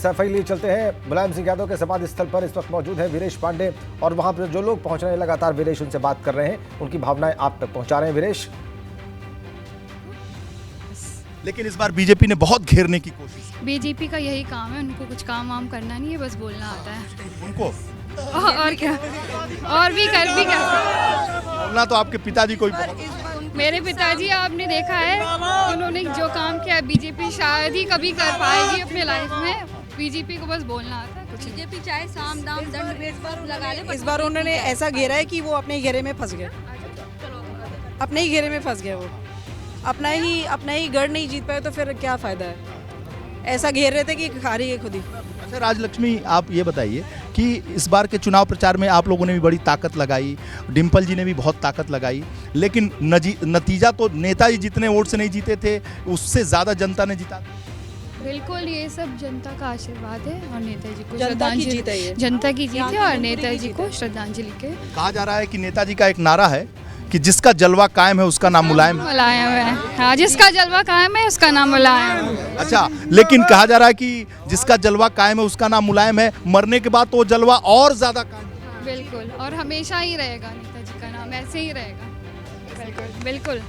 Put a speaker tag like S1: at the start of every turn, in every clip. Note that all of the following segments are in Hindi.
S1: सफाई लिए चलते हैं। मुलायम सिंह यादव के समाधि स्थल पर इस वक्त मौजूद है वीरेश पांडे और वहां पर जो लोग पहुंच रहे हैं लगातार वीरेश उनसे बात कर रहे हैं, उनकी भावनाएं आप तक पहुंचा रहे हैं। वीरेश,
S2: लेकिन इस बार बीजेपी ने बहुत घेरने की कोशिश की।
S3: बीजेपी का यही काम है, उनको कुछ काम वाम करना नहीं है, बस बोलना आता है
S2: उनको
S3: और क्या, और भी कर भी क्या।
S2: बोलना तो आपके पिताजी को ही
S3: मेरे पिताजी आपने देखा है, उन्होंने जो काम किया, बीजेपी शायद ही कभी कर पाएगी अपने लाइफ में। बीजेपी को बस बोलना आता है, कुछ
S4: बीजेपी चाहे साम दाम दंड भेद लगा ले।
S5: इस बार उन्होंने ऐसा घेरा है कि वो अपने ही घेरे में फंस गए, अपने ही घेरे में फंस गए। वो अपना ही गढ़ नहीं जीत पाए तो फिर क्या फायदा है। ऐसा घेर रहे थे कि खा रही है खुद ही।
S2: अच्छा राजलक्ष्मी, आप ये बताइए कि इस बार के चुनाव प्रचार में आप लोगों ने भी बड़ी ताकत लगाई, डिम्पल जी ने भी बहुत ताकत लगाई, लेकिन नतीजा तो नेताजी जितने वोट से नहीं जीते थे उससे ज़्यादा जनता ने जीता।
S3: बिल्कुल, ये सब जनता का आशीर्वाद है और नेताजी को
S5: जनता की जीत है ये।
S3: जनता की जीत है और नेताजी को श्रद्धांजलि के।
S2: कहा जा रहा है कि नेताजी का एक नारा है कि जिसका जलवा कायम है उसका नाम मुलायम है।
S3: मुलायम है, हाँ, जिसका जलवा कायम है उसका नाम मुलायम है।
S2: अच्छा, लेकिन कहा जा रहा है कि जिसका जलवा कायम है उसका नाम मुलायम है, मरने के बाद तो वो जलवा और ज्यादा कायम है।
S3: बिल्कुल, और हमेशा ही रहेगा नेताजी का नाम, ऐसे ही रहेगा। बिल्कुल बिल्कुल,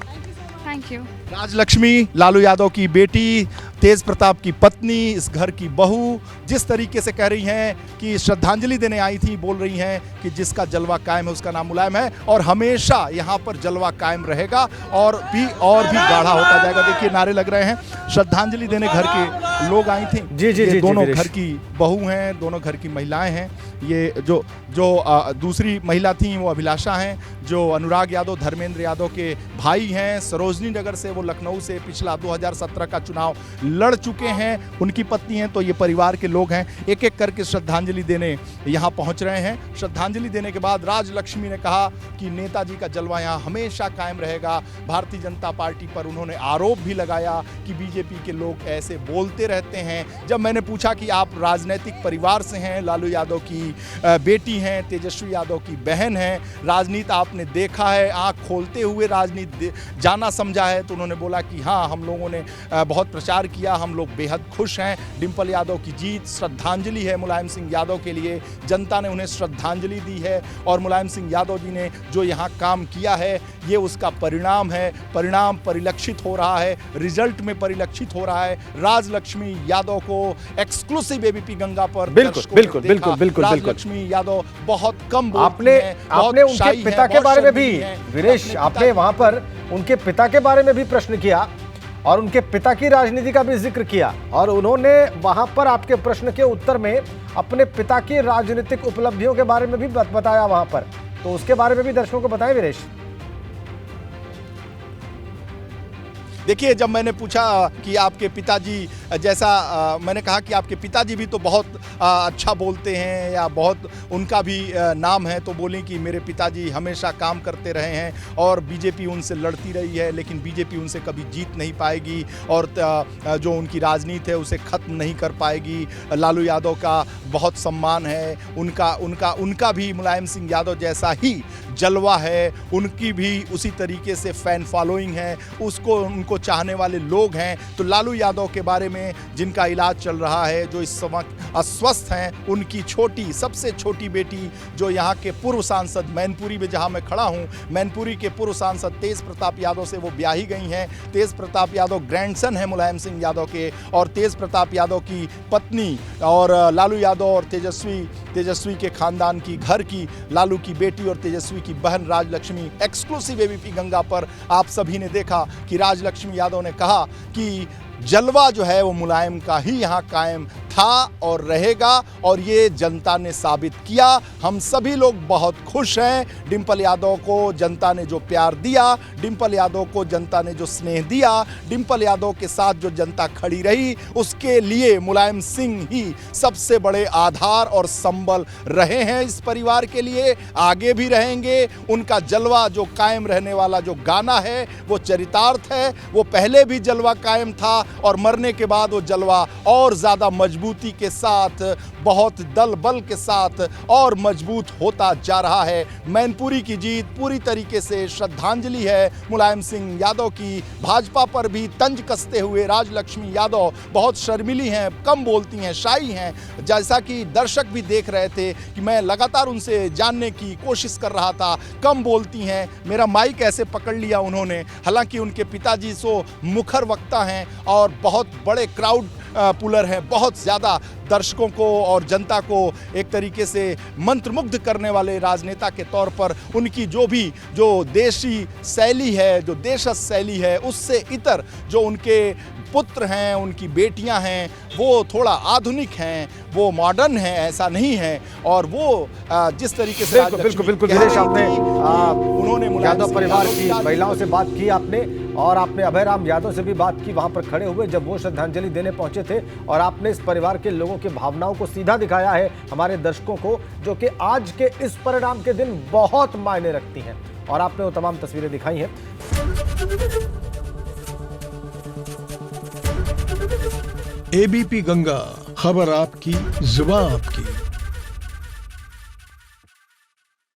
S3: थैंक यू।
S2: राजलक्ष्मी, लालू यादव की बेटी, तेज प्रताप की पत्नी, इस घर की बहू, जिस तरीके से कह रही हैं कि श्रद्धांजलि देने आई थी, बोल रही हैं कि जिसका जलवा कायम है उसका नाम मुलायम है और हमेशा यहाँ पर जलवा कायम रहेगा और भी गाढ़ा होता जाएगा। देखिए नारे लग रहे हैं। श्रद्धांजलि देने घर के लोग आई थी।
S1: जी,
S2: दोनों घर की बहू हैं, दोनों घर की महिलाएं हैं। ये जो दूसरी महिला थी वो अभिलाषा हैं, जो अनुराग यादव धर्मेंद्र यादव के भाई हैं। सरोजनी नगर से, वो लखनऊ से पिछला 2017 का चुनाव लड़ चुके हैं, उनकी पत्नी हैं। तो ये परिवार के लोग हैं, एक एक करके श्रद्धांजलि देने यहाँ पहुँच रहे हैं। श्रद्धांजलि देने के बाद राजलक्ष्मी ने कहा कि नेताजी का जलवा यहाँ हमेशा कायम रहेगा। भारतीय जनता पार्टी पर उन्होंने आरोप भी लगाया कि बीजेपी के लोग ऐसे बोलते रहते हैं। जब मैंने पूछा कि आप राजनीतिक परिवार से हैं, लालू यादव की बेटी हैं, तेजस्वी यादव की बहन हैं, राजनीति आपने देखा है, आँख खोलते हुए राजनीति जाना समझा है, तो उन्होंने बोला कि हाँ, हम लोगों ने बहुत प्रचार किया, हम लोग बेहद खुश हैं। डिम्पल यादव की जीत श्रद्धांजलि है मुलायम सिंह यादव के लिए, जनता ने उन्हें श्रद्धांजलि दी है और मुलायम सिंह यादव जी ने जो यहाँ काम किया है ये उसका परिणाम है। परिणाम परिलक्षित हो रहा है, रिजल्ट में परिलक्षित हो रहा है। राजलक्ष्मी यादव को एक्सक्लूसिव एबीपी गंगा पर
S1: बिल्कुल
S2: राजलक्ष्मी यादव बहुत कम
S1: आपने उनके पिता के बारे में भी, वीरेश, आपने वहां पर उनके पिता के बारे में भी प्रश्न किया और उनके पिता की राजनीति का भी जिक्र किया और उन्होंने वहां पर आपके प्रश्न के उत्तर में अपने पिता की राजनीतिक उपलब्धियों के बारे में भी बताया वहां पर, तो उसके बारे में भी दर्शकों को बताएं वीरेश।
S2: देखिए, जब मैंने पूछा कि आपके पिताजी जैसा मैंने कहा कि आपके पिताजी भी तो बहुत अच्छा बोलते हैं या बहुत उनका भी नाम है, तो बोले कि मेरे पिताजी हमेशा काम करते रहे हैं और बीजेपी उनसे लड़ती रही है, लेकिन बीजेपी उनसे कभी जीत नहीं पाएगी और जो उनकी राजनीति है उसे ख़त्म नहीं कर पाएगी। लालू यादव का बहुत सम्मान है, उनका भी मुलायम सिंह यादव जैसा ही जलवा है, उनकी भी उसी तरीके से फैन फॉलोइंग है, उनको चाहने वाले लोग हैं। तो लालू यादव के बारे में, जिनका इलाज चल रहा है, जो इस समय अस्वस्थ हैं, उनकी सबसे छोटी बेटी जो यहाँ के पूर्व सांसद मैनपुरी में, जहाँ मैं खड़ा हूँ, मैनपुरी के पूर्व सांसद तेज प्रताप यादव से वो ब्याही गई हैं। तेज प्रताप यादव ग्रैंडसन है मुलायम सिंह यादव के और तेज प्रताप यादव की पत्नी और लालू यादव और तेजस्वी के खानदान की, घर की, लालू की बेटी और तेजस्वी की बहन राजलक्ष्मी। एक्सक्लूसिव एबीपी गंगा पर आप सभी ने देखा कि राजलक्ष्मी यादव ने कहा कि जलवा जो है वो मुलायम का ही यहाँ कायम था और रहेगा और ये जनता ने साबित किया। हम सभी लोग बहुत खुश हैं। डिम्पल यादव को जनता ने जो प्यार दिया, डिम्पल यादव को जनता ने जो स्नेह दिया, डिम्पल यादव के साथ जो जनता खड़ी रही, उसके लिए मुलायम सिंह ही सबसे बड़े आधार और संबल रहे हैं इस परिवार के लिए, आगे भी रहेंगे। उनका जलवा जो कायम रहने वाला जो गाना है वो चरितार्थ है। वो पहले भी जलवा कायम था और मरने के बाद वो जलवा और ज़्यादा मजबूत मजबूती के साथ, बहुत दल बल के साथ और मजबूत होता जा रहा है। मैनपुरी की जीत पूरी तरीके से श्रद्धांजलि है मुलायम सिंह यादव की। भाजपा पर भी तंज कसते हुए राजलक्ष्मी यादव बहुत शर्मिली हैं, कम बोलती हैं, शाई हैं, जैसा कि दर्शक भी देख रहे थे कि मैं लगातार उनसे जानने की कोशिश कर रहा था। कम बोलती हैं, मेरा माइक ऐसे पकड़ लिया उन्होंने। हालांकि उनके पिताजी सो मुखर वक्ता हैं और बहुत बड़े क्राउड पुलर हैं, बहुत ज़्यादा दर्शकों को और जनता को एक तरीके से मंत्रमुग्ध करने वाले राजनेता के तौर पर उनकी जो देशी शैली है, जो देशज शैली है, उससे इतर जो उनके पुत्र हैं, उनकी बेटियां हैं, वो थोड़ा आधुनिक हैं, वो मॉडर्न हैं, ऐसा नहीं है। और वो जिस तरीके से
S1: बिल्कुल वीरेश, आपने उन्होंने यादव परिवार की महिलाओं से बात की आपने, और आपने अभय राम यादव से भी बात की, वहां पर खड़े हुए जब वो श्रद्धांजलि देने पहुंचे थे, और आपने इस परिवार के लोगों की भावनाओं को सीधा दिखाया है हमारे दर्शकों को, जो कि आज के इस परिणाम के दिन बहुत मायने रखती हैं, और आपने वो तमाम तस्वीरें दिखाई हैं।
S6: एबीपी गंगा, खबर आपकी, जुबान आपकी।